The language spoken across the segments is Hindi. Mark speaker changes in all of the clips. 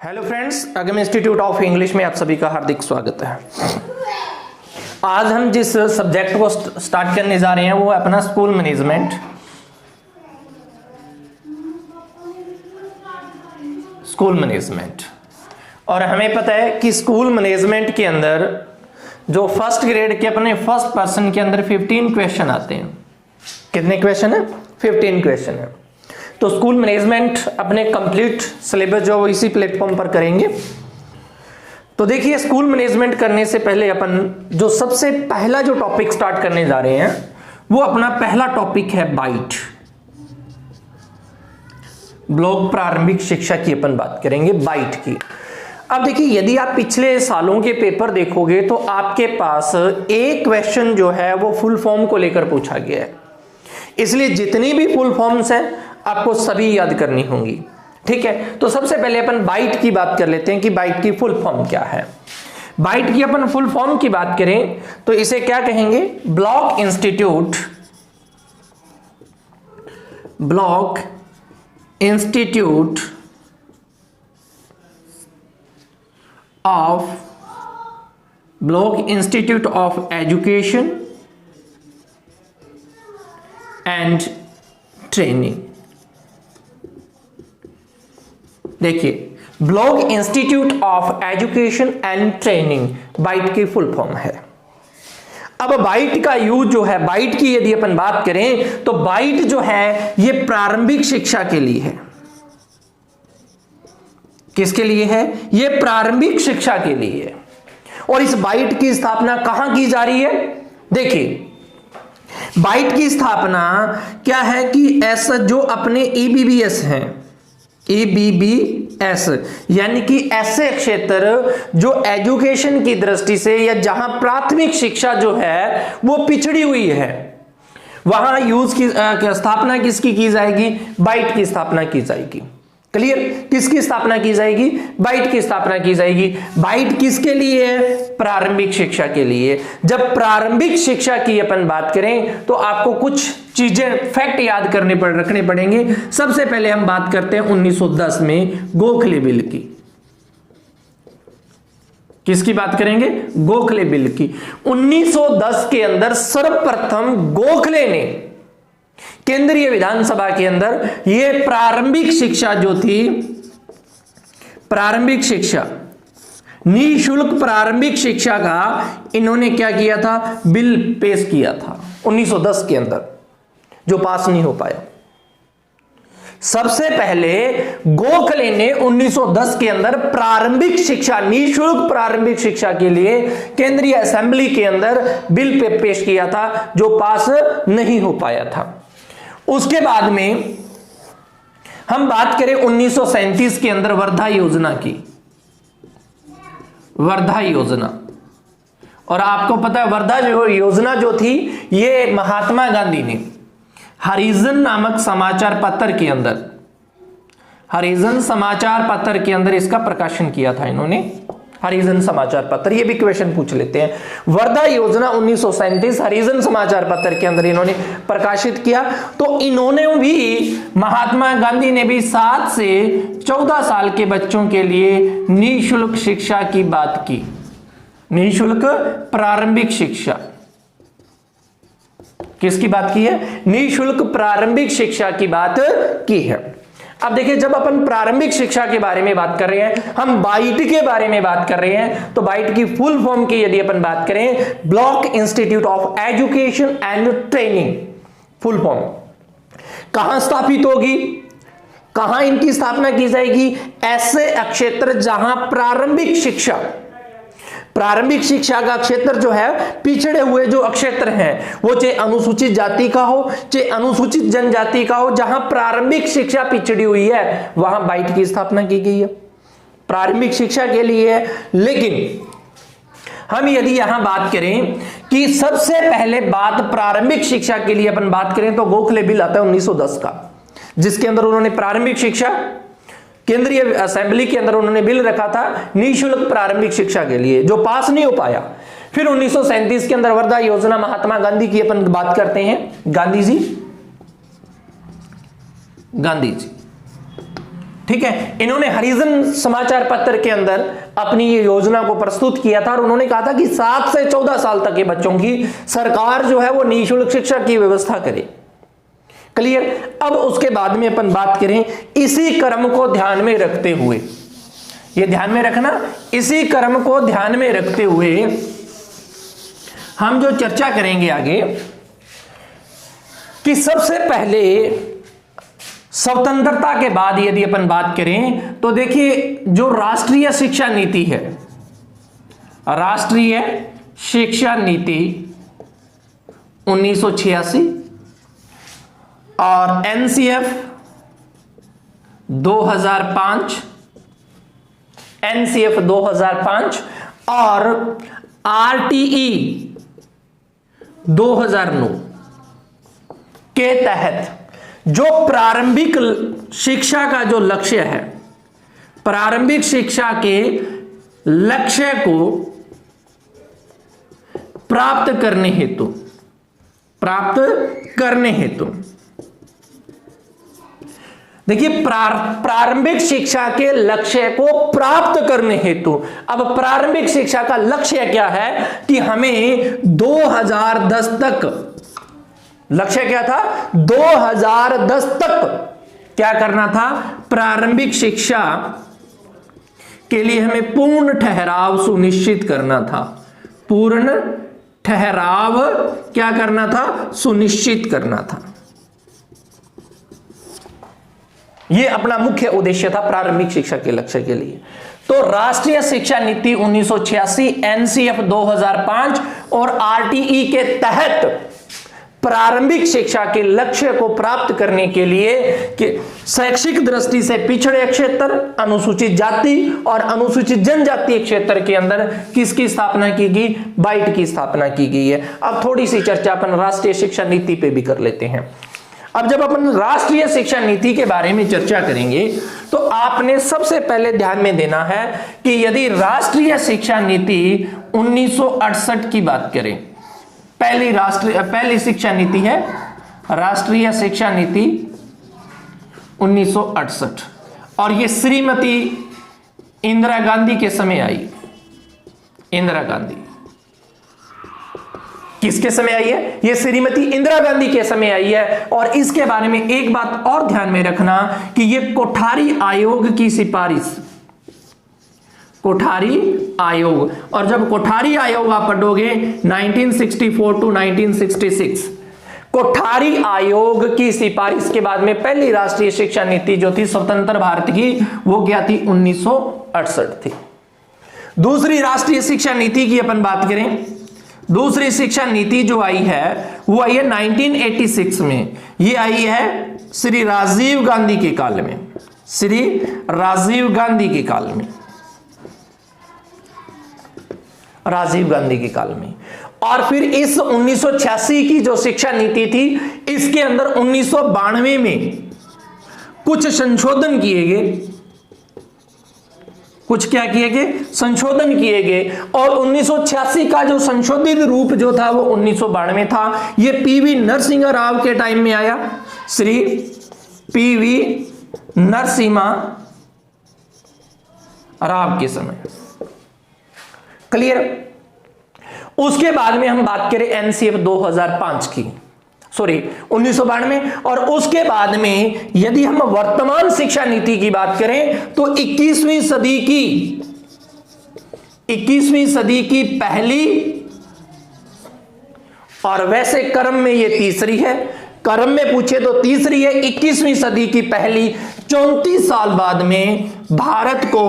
Speaker 1: Hello friends, Agam institute of English में आप सभी का हार्दिक स्वागत है। आज हम जिस सब्जेक्ट को स्टार्ट करने जा रहे हैं वो है अपना स्कूल मैनेजमेंट। स्कूल मैनेजमेंट, और हमें पता है कि स्कूल मैनेजमेंट के अंदर जो फर्स्ट ग्रेड के अपने फर्स्ट पर्सन के अंदर 15 क्वेश्चन आते हैं। कितने क्वेश्चन है? 15 क्वेश्चन है। तो स्कूल मैनेजमेंट अपने कंप्लीट सिलेबस जो इसी प्लेटफॉर्म पर करेंगे। तो देखिए, स्कूल मैनेजमेंट करने से पहले अपन जो सबसे पहला जो टॉपिक स्टार्ट करने जा रहे हैं वो अपना पहला टॉपिक है बाइट। ब्लॉक प्रारंभिक शिक्षा की अपन बात करेंगे, बाइट की। अब देखिए, यदि आप पिछले सालों के पेपर देखोगे तो आपके पास एक क्वेश्चन जो है वो फुल फॉर्म को लेकर पूछा गया है, इसलिए जितनी भी फुल फॉर्म्स हैं आपको सभी याद करनी होंगी। ठीक है, तो सबसे पहले अपन बाइट की बात कर लेते हैं कि बाइट की फुल फॉर्म क्या है। बाइट की अपन फुल फॉर्म की बात करें तो इसे क्या कहेंगे? Block institute of education and training. देखिए, block institute of education and training बाइट की फुल फॉर्म है। अब बाइट का यूज जो है, बाइट की यदि अपन बात करें तो बाइट जो है ये प्रारंभिक शिक्षा के लिए है। किसके लिए है? ये प्रारंभिक शिक्षा के लिए है। और इस बाइट की स्थापना कहां की जा रही है? देखिए, बाइट की स्थापना क्या है कि ऐसा जो अपने EBBS हैं, EBBS यानी कि ऐसे क्षेत्र जो एजुकेशन की दृष्टि से या जहां प्राथमिक शिक्षा जो है वो पिछड़ी हुई है, वहां यूज की स्थापना किसकी की जाएगी? बाइट की स्थापना की जाएगी। क्लियर? किसकी स्थापना की जाएगी? बाइट की स्थापना की जाएगी। बाइट किसके लिए है? प्रारंभिक शिक्षा के लिए। जब प्रारंभिक शिक्षा की अपन बात करें तो आपको कुछ चीजें, फैक्ट याद रखने पड़ेंगे। सबसे पहले हम बात करते हैं 1910 में गोखले बिल की। किसकी बात करेंगे? गोखले बिल की। 1910 के अंदर सर्वप्रथम गोखले ने केंद्रीय विधानसभा के अंदर यह प्रारंभिक शिक्षा जो थी, प्रारंभिक शिक्षा, निःशुल्क प्रारंभिक शिक्षा का इन्होंने क्या किया था? बिल पेश किया था 1910 के अंदर, जो पास नहीं हो पाया। सबसे पहले गोखले ने 1910 के अंदर प्रारंभिक शिक्षा, निःशुल्क प्रारंभिक शिक्षा के लिए केंद्रीय असेंबली के अंदर बिल पेश किया था, जो पास नहीं हो पाया था। उसके बाद में हम बात करें 1937 के अंदर वर्धा योजना की। वर्धा योजना, और आपको पता है वर्धा योजना जो थी ये महात्मा गांधी ने हरिजन नामक समाचार पत्र के अंदर, हरिजन समाचार पत्र के अंदर इसका प्रकाशन किया था इन्होंने। हरिजन समाचार पत्र, ये भी क्वेश्चन पूछ लेते हैं। वर्धा योजना 1937 हरिजन समाचार पत्र के अंदर इन्होंने प्रकाशित किया। तो इन्होंने भी, महात्मा गांधी ने भी 7 से 14 साल के बच्चों के लिए निःशुल्क शिक्षा की बात की। निःशुल्क प्रारंभिक शिक्षा, किसकी बात की है? निःशुल्क प्रारंभिक शिक्षा की बात की है। अब देखिए, जब अपन प्रारंभिक शिक्षा के बारे में बात कर रहे हैं, हम बाइट के बारे में बात कर रहे हैं, तो बाइट की फुल फॉर्म की यदि अपन बात करें, block institute of education and training. Full form कहां स्थापित होगी, कहां इनकी स्थापना की जाएगी? ऐसे क्षेत्र जहां प्रारंभिक शिक्षा, प्रारंभिक शिक्षा का क्षेत्र जो है, पिछड़े हुए जो क्षेत्र हैं, वो चाहे अनुसूचित जाति का हो, चाहे अनुसूचित जनजाति का हो, जहां प्रारंभिक शिक्षा पिछड़ी हुई है, वहां बाइट की स्थापना की गई है, प्रारंभिक शिक्षा के लिए है। लेकिन हम यदि यहां बात करें कि सबसे पहले बात प्रारंभिक शिक्षा के लिए अपन बात करें तो गोखले बिल आता है 1910 का, जिसके अंदर उन्होंने प्रारंभिक शिक्षा, केंद्रीय असेंबली के अंदर उन्होंने बिल रखा था निःशुल्क प्रारंभिक शिक्षा के लिए, जो पास नहीं हो पाया। फिर 1937 के अंदर वर्धा योजना, महात्मा गांधी की अपन बात करते हैं। गांधी जी, ठीक है, इन्होंने हरिजन समाचार पत्र के अंदर अपनी ये योजना को प्रस्तुत किया था और उन्होंने कहा था कि 7 से 14 साल तक के बच्चों की सरकार जो है वो निःशुल्क शिक्षा की व्यवस्था करे। क्लियर। अब उसके बाद में अपन बात करें, इसी क्रम को ध्यान में रखते हुए, ये ध्यान में रखना, इसी क्रम को ध्यान में रखते हुए हम जो चर्चा करेंगे आगे कि सबसे पहले स्वतंत्रता के बाद यदि अपन बात करें तो देखिए जो राष्ट्रीय शिक्षा नीति है, राष्ट्रीय शिक्षा नीति 1986 और एनसीएफ 2005, एनसीएफ 2005 और आरटीई 2009 के तहत जो प्रारंभिक शिक्षा का जो लक्ष्य है, प्रारंभिक शिक्षा के लक्ष्य को प्राप्त करने हेतु देखिए प्रारंभिक शिक्षा के लक्ष्य को प्राप्त करने हेतु, अब प्रारंभिक शिक्षा का लक्ष्य क्या है कि हमें 2010 तक, लक्ष्य क्या था, 2010 तक क्या करना था, प्रारंभिक शिक्षा के लिए हमें पूर्ण ठहराव सुनिश्चित करना था, पूर्ण ठहराव क्या करना था, सुनिश्चित करना था। यह अपना मुख्य उद्देश्य था प्रारंभिक शिक्षा के लक्ष्य के लिए। तो राष्ट्रीय शिक्षा नीति 1986, एनसीएफ 2005 और आरटीई के तहत प्रारंभिक शिक्षा के लक्ष्य को प्राप्त करने के लिए कि शैक्षिक दृष्टि से पिछड़े क्षेत्र, अनुसूचित जाति और अनुसूचित जनजातीय क्षेत्र के अंदर किसकी स्थापना की गई, बाइट की स्थापना की गई है। अब थोड़ी सी चर्चा अपन राष्ट्रीय शिक्षा नीति पे भी कर लेते हैं। अब जब अपन राष्ट्रीय शिक्षा नीति के बारे में चर्चा करेंगे तो आपने सबसे पहले ध्यान में देना है कि यदि राष्ट्रीय शिक्षा नीति 1968 की बात करें, पहली शिक्षा नीति है राष्ट्रीय शिक्षा नीति 1968 और ये श्रीमती इंदिरा गांधी के समय आई। इंदिरा गांधी किसके समय आई है, ये श्रीमती इंदिरा गांधी के समय आई है। और इसके बारे में एक बात और ध्यान में रखना कि ये कोठारी आयोग की सिफारिश, कोठारी आयोग, और जब कोठारी आयोग आप पढ़ोगे 1964 टू 1966, कोठारी आयोग की सिफारिश के बाद में पहली राष्ट्रीय शिक्षा नीति जो थी स्वतंत्र भारत की, वो क्या थी, 1968 थी। दूसरी राष्ट्रीय शिक्षा नीति की अपन बात करें, दूसरी शिक्षा नीति जो आई है वो आई है 1986 में। ये आई है श्री राजीव गांधी के काल में, श्री राजीव गांधी के काल में, राजीव गांधी के काल में। और फिर इस 1986 की जो शिक्षा नीति थी, इसके अंदर 1992 में कुछ संशोधन किए गए, कुछ क्या किए गए, संशोधन किए गए। और 1986 का जो संशोधित रूप जो था वो 1992 था। ये पीवी नरसिम्हा राव के टाइम में आया, श्री पीवी नरसिम्हा राव के समय। क्लियर। उसके बाद में हम बात करें एनसीएफ 2005 की, सॉरी 1992, और उसके बाद में यदि हम वर्तमान शिक्षा नीति की बात करें तो 21वीं सदी की पहली, और वैसे क्रम में ये तीसरी है, क्रम में पूछे तो तीसरी है, 21वीं सदी की पहली 34 साल बाद में भारत को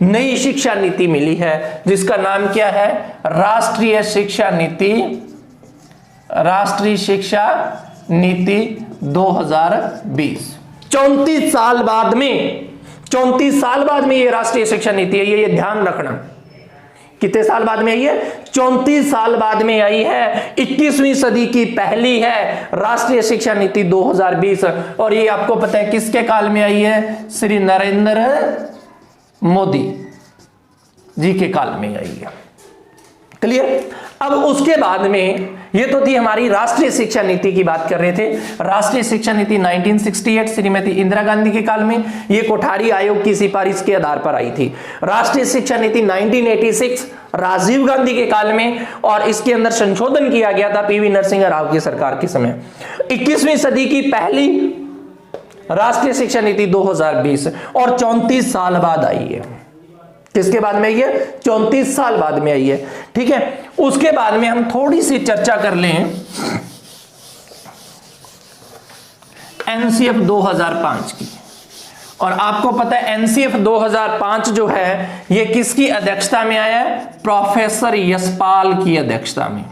Speaker 1: नई शिक्षा नीति मिली है जिसका नाम क्या है, राष्ट्रीय शिक्षा नीति, राष्ट्रीय शिक्षा नीति 2020। 34 साल बाद में, 34 साल बाद में ये राष्ट्रीय शिक्षा नीति है, ये ध्यान रखना। कितने साल बाद में आई है, 34 साल बाद में आई है, 21वीं सदी की पहली है राष्ट्रीय शिक्षा नीति 2020। और ये आपको पता है किसके काल में आई है, श्री नरेंद्र मोदी जी के काल में आई है। क्लियर। अब उसके बाद में ये तो थी हमारी राष्ट्रीय शिक्षा नीति की बात कर रहे थे। राष्ट्रीय शिक्षा नीति 1968 श्रीमती इंदिरा गांधी के काल में, ये कोठारी आयोग की सिफारिश के आधार पर आई थी। राष्ट्रीय शिक्षा नीति 1986 राजीव गांधी के काल में, और इसके अंदर संशोधन किया गया था पीवी नरसिंह राव की सरकार के समय। 21वीं सदी की पहली राष्ट्रीय शिक्षा नीति 2020, और 34 साल बाद आई है। किसके बाद में आई है? 34 साल बाद में आई है। ठीक है, उसके बाद में हम थोड़ी सी चर्चा कर लें एनसीएफ 2005 की। और आपको पता है एनसीएफ 2005 जो है ये किसकी अध्यक्षता में आया है? प्रोफेसर यशपाल की अध्यक्षता में।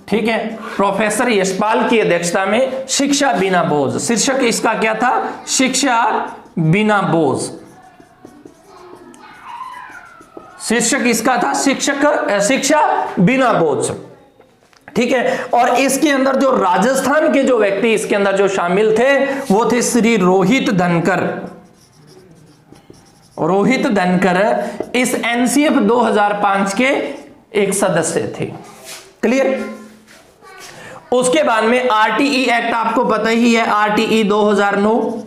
Speaker 1: ठीक है, प्रोफेसर यशपाल की अध्यक्षता में शिक्षा बिना बोझ, शीर्षक इसका क्या था? शिक्षा बिना बोझ। शीर्षक इसका था शिक्षा बिना बोझ। ठीक है, और इसके अंदर जो राजस्थान के जो व्यक्ति इसके अंदर जो शामिल थे वो थे श्री रोहित धनकर। रोहित धनकर इस एनसीएफ 2005 के एक सदस्य थे। क्लियर? उसके बाद में आरटीई एक्ट आपको पता ही है, आरटीई 2009।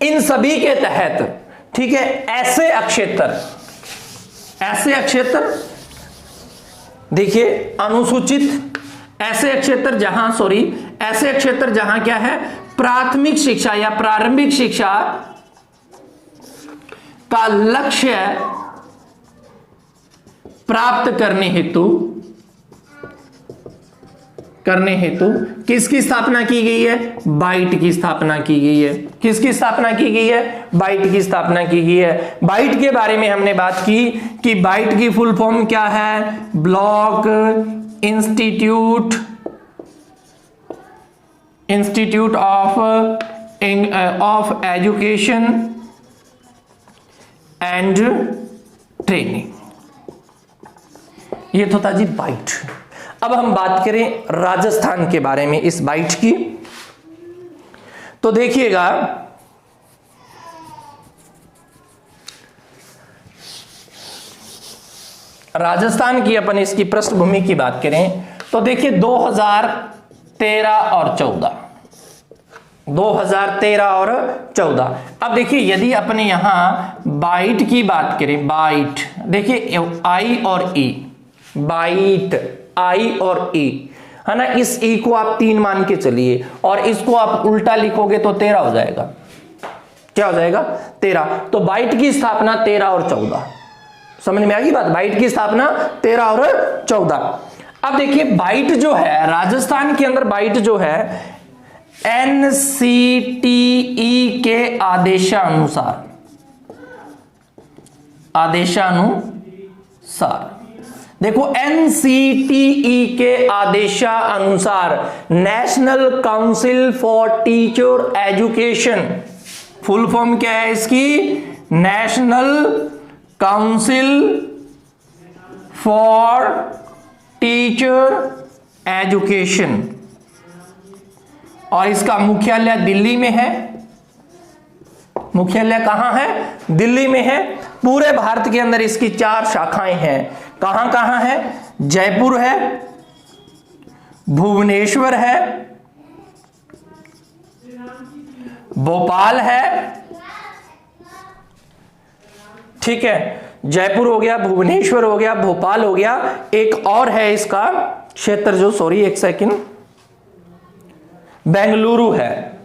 Speaker 1: इन सभी के तहत, ठीक है, ऐसे अक्षेत्र देखिए अनुसूचित, ऐसे अक्षेत्र जहां क्या है? प्राथमिक शिक्षा या प्रारंभिक शिक्षा का लक्ष्य प्राप्त करने हेतु किसकी स्थापना की गई है? बाइट की स्थापना की गई है। किसकी स्थापना की गई है? बाइट की स्थापना की गई है। बाइट के बारे में हमने बात की कि बाइट की फुल फॉर्म क्या है? Block institute of education and training. ये तो था जी बाइट। अब हम बात करें राजस्थान के बारे में इस बाइट की, तो देखिएगा राजस्थान की अपन इसकी पृष्ठभूमि की बात करें तो देखिए 2013 और 14। अब देखिए यदि अपने यहां बाइट की बात करें, बाइट देखिए आई और ई, बाइट आई और ई है ना, इस ई को आप 3 मान के चलिए और इसको आप उल्टा लिखोगे तो 13 हो जाएगा। क्या हो जाएगा? 13। तो बाइट की स्थापना 13 और 14, समझ में आ गई बात? बाइट की स्थापना 13 और 14। अब देखिए बाइट जो है राजस्थान के अंदर, बाइट जो है एनसीटीई के आदेशानुसार देखो एनसीटीई के आदेशानुसार national council for teacher education, full form क्या है इसकी? National council for teacher education, और इसका मुख्यालय दिल्ली में है। मुख्यालय कहां है? दिल्ली में है। पूरे भारत के अंदर इसकी 4 शाखाएं हैं। कहां कहां है? जयपुर है, भुवनेश्वर है, भोपाल है। ठीक है, जयपुर हो गया, भुवनेश्वर हो गया, भोपाल हो गया। एक और है इसका क्षेत्र जो, सॉरी एक सेकंड, बेंगलुरु है,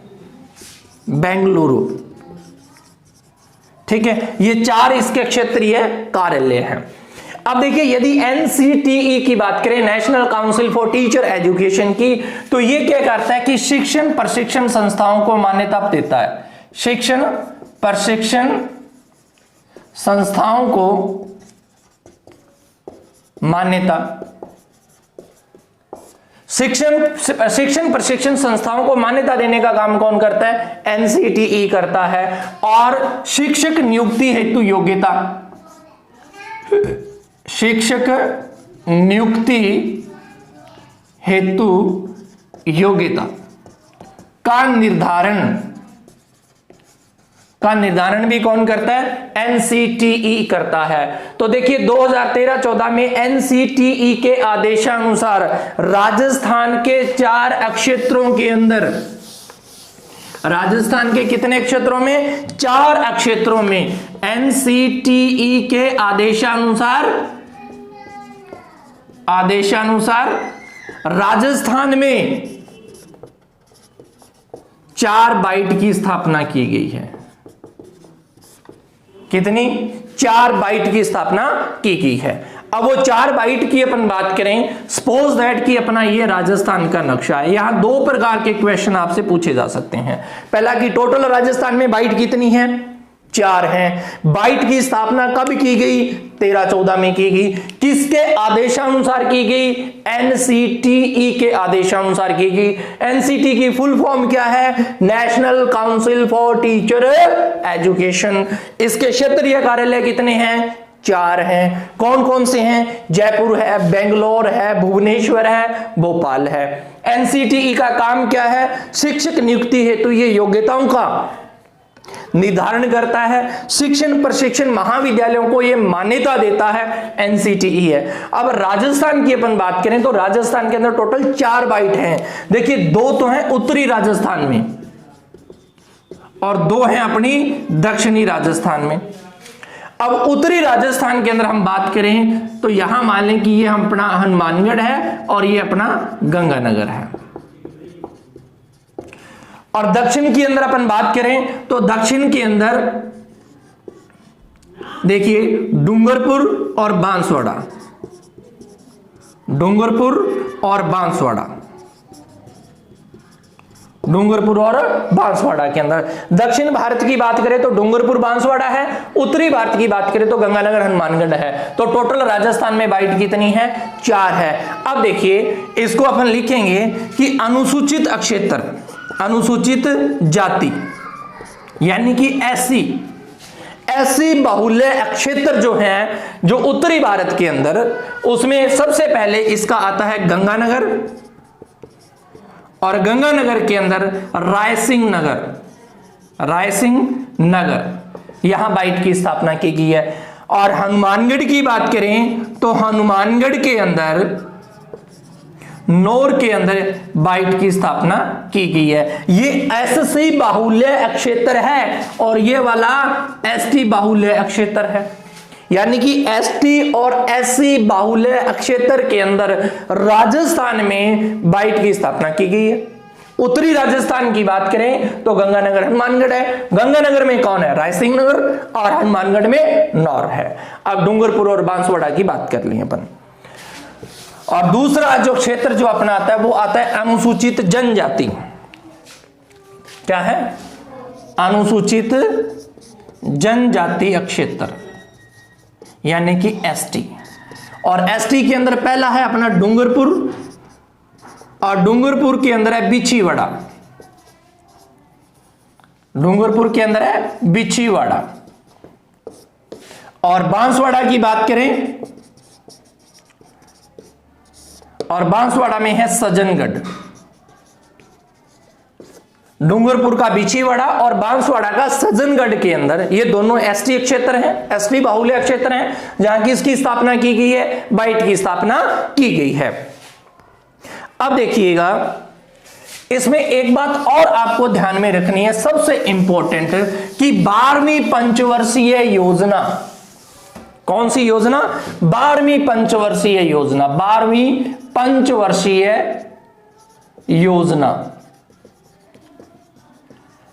Speaker 1: बेंगलुरु। ठीक है, ये 4 इसके क्षेत्रीय कार्यालय हैं। अब देखिए यदि एनसीटीई की बात करें, national council for teacher education की, तो ये क्या करता है कि शिक्षण प्रशिक्षण संस्थाओं को मान्यता देता है। शिक्षण प्रशिक्षण संस्थाओं को मान्यता, शिक्षण प्रशिक्षण संस्थाओं को मान्यता देने का काम कौन करता है? एनसीटीई करता है। और शिक्षक नियुक्ति हेतु योग्यता, शिक्षक नियुक्ति हेतु योग्यता का निर्धारण का निर्धारण भी कौन करता है? एनसीटीई करता है। तो देखिए 2013-14 में एनसीटीई के आदेशानुसार राजस्थान के 4 क्षेत्रों के अंदर, राजस्थान के कितने क्षेत्रों में? 4 क्षेत्रों में एनसीटीई के आदेशानुसार राजस्थान में 4 बाइट की स्थापना की गई है। कितनी? 4 बाइट की स्थापना की गई है। अब वो 4 बाइट की अपन बात करें, सपोज दैट कि अपना ये राजस्थान का नक्शा है। यहां 2 प्रकार के क्वेश्चन आपसे पूछे जा सकते हैं। पहला कि टोटल राजस्थान में बाइट कितनी है? 4 हैं। बाइट की स्थापना कब की गई? 13-14 में की गई। किसके आदेशानुसार की गई? एनसीटीई के आदेशानुसार की गई। एनसीटी की फुल फॉर्म क्या है? National council for teacher education. इसके क्षेत्रीय कार्यालय कितने हैं? 4 हैं। कौन कौन से हैं? जयपुर है, बेंगलोर है, भुवनेश्वर है, भोपाल है। एनसीटीई का काम क्या है? शिक्षक नियुक्ति हेतु ये योग्यताओं का निर्धारण करता है। शिक्षण प्रशिक्षण महाविद्यालयों को यह मान्यता देता है, एनसीटीई है। अब राजस्थान की अपन बात करें तो राजस्थान के अंदर टोटल 4 बाइट हैं। देखिए 2 तो हैं उत्तरी राजस्थान में और 2 हैं अपनी दक्षिणी राजस्थान में। अब उत्तरी राजस्थान के अंदर हम बात करें तो यहां मान लें कि ये अपना हनुमानगढ़ है और ये अपना गंगानगर है। और दक्षिण के अंदर अपन बात करें तो दक्षिण के अंदर देखिए डूंगरपुर और बांसवाड़ा, डूंगरपुर और बांसवाड़ा, डूंगरपुर और बांसवाड़ा के अंदर। दक्षिण भारत की बात करें तो डूंगरपुर बांसवाड़ा है, उत्तरी भारत की बात करें तो गंगानगर हनुमानगढ़ है। तो टोटल राजस्थान में बाइट कितनी है? 4 है। अब देखिए इसको अपन लिखेंगे कि अनुसूचित क्षेत्र, अनुसूचित जाति यानी कि एससी बाहुल्य क्षेत्र जो है जो उत्तरी भारत के अंदर, उसमें सबसे पहले इसका आता है गंगानगर और गंगानगर के अंदर रायसिंह नगर, यहां बाइट की स्थापना की गई है। और हनुमानगढ़ की बात करें तो हनुमानगढ़ के अंदर नौर के अंदर बाइट की स्थापना की गई है। ये एससी बाहुल्य क्षेत्र है और ये वाला एसटी बाहुल्य क्षेत्र है। यानी कि एसटी और एससी बाहुल्य क्षेत्र के अंदर राजस्थान में बाइट की स्थापना की गई है। उत्तरी राजस्थान की बात करें तो गंगानगर हनुमानगढ़ है। गंगानगर में कौन है? रायसिंह नगर और हनुमानगढ़ में नौर है। अब डूंगरपुर और बांसवाड़ा की बात कर ली अपन। और दूसरा जो क्षेत्र जो अपना आता है वो आता है अनुसूचित जनजाति। क्या है? अनुसूचित जनजाति क्षेत्र यानी कि एसटी। और एसटी के अंदर पहला है अपना डूंगरपुर और डूंगरपुर के अंदर है बिछीवाड़ा, डूंगरपुर के अंदर है बिछीवाड़ा। और बांसवाड़ा की बात करें और बांसवाड़ा में है सज्जनगढ़। डूंगरपुर का बिछीवाड़ा और बांसवाड़ा का सज्जनगढ़ के अंदर ये दोनों एसटी क्षेत्र हैं, एसटी बाहुल्य क्षेत्र हैं, जहां किसकी स्थापना की गई है? बाइट की स्थापना की गई है। अब देखिएगा इसमें एक बात और आपको ध्यान में रखनी है, सबसे इंपॉर्टेंट, कि 12वीं पंचवर्षीय योजना, कौन सी योजना? 12वीं पंचवर्षीय योजना, 12वीं पंचवर्षीय योजना।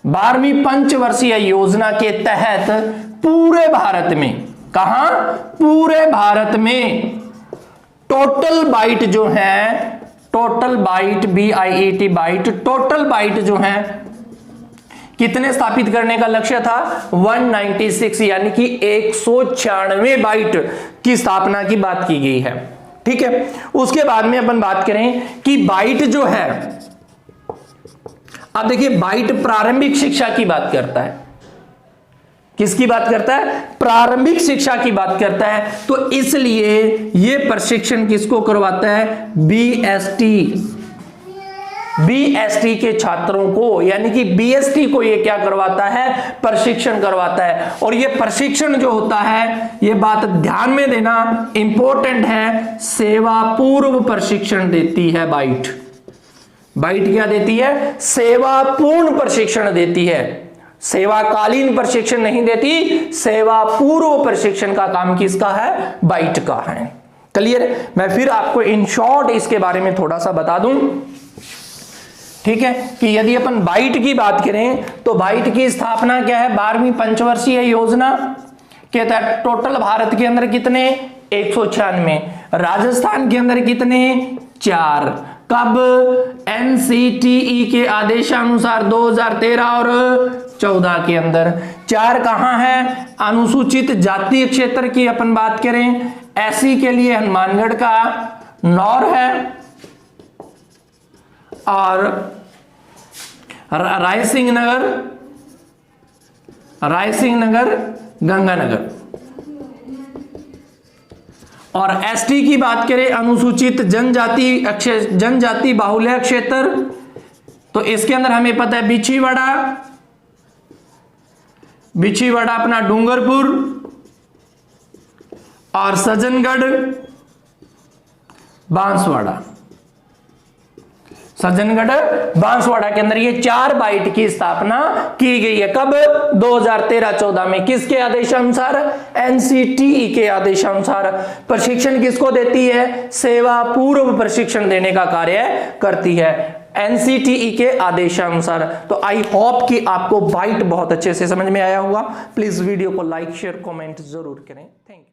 Speaker 1: 12वीं पंचवर्षीय योजना के तहत पूरे भारत में, कहां? पूरे भारत में टोटल बाइट जो है, total byte BIET byte, total byte जो है कितने स्थापित करने का लक्ष्य था? 196 यानी कि 196 बाइट की स्थापना की बात की गई है। ठीक है। उसके बाद में अपन बात करें कि बाइट जो है, अब देखिए बाइट प्रारंभिक शिक्षा की बात करता है। किसकी बात करता है? प्रारंभिक शिक्षा की बात करता है। तो इसलिए यह प्रशिक्षण किसको करवाता है? BST बीएसटी के छात्रों को, यानी कि बीएसटी को ये क्या करवाता है, प्रशिक्षण करवाता है। और ये प्रशिक्षण जो होता है, ये बात ध्यान में देना, इंपॉर्टेंट है, सेवा पूर्व प्रशिक्षण देती है बाइट। बाइट क्या देती है, सेवा पूर्ण प्रशिक्षण देती है, सेवाकालीन प्रशिक्षण नहीं देती, सेवा पूर्व प्रशिक्षण का काम किसका है, बाइट का है। क्लियर? मैं फिर आपको इन शॉर्ट इसके बारे में थोड़ा सा बता दूं, ठीक है, कि यदि अपन बाइट की बात करें तो बाइट की स्थापना क्या है, 12वीं पंचवर्षीय योजना के तहत टोटल भारत के अंदर कितने, 196, राजस्थान के अंदर कितने, 4। कब, एनसीटीई के आदेशानुसार 2013 और 14 के अंदर। 4 कहां है, अनुसूचित जातीय क्षेत्र की अपन बात करें, एससी के लिए हनुमानगढ़ का नौर है, और रायसिंह नगर गंगानगर। और एसटी की बात करें, अनुसूचित जनजाति बाहुल्य क्षेत्र, तो इसके अंदर हमें पता है बिछीवाड़ा अपना डूंगरपुर, और सज्जनगढ़ बांसवाड़ा के अंदर ये 4 बाइट की स्थापना की गई है। कब, 2013-14 में। किसके आदेशानुसार, एनसीटीई के आदेशानुसार। प्रशिक्षण किसको देती है, सेवा पूर्व प्रशिक्षण देने का कार्य करती है, एनसीटीई के आदेशानुसार। तो आई होप कि आपको बाइट बहुत अच्छे से समझ में आया होगा। प्लीज वीडियो को लाइक शेयर कमेंट जरूर करें। Thank you.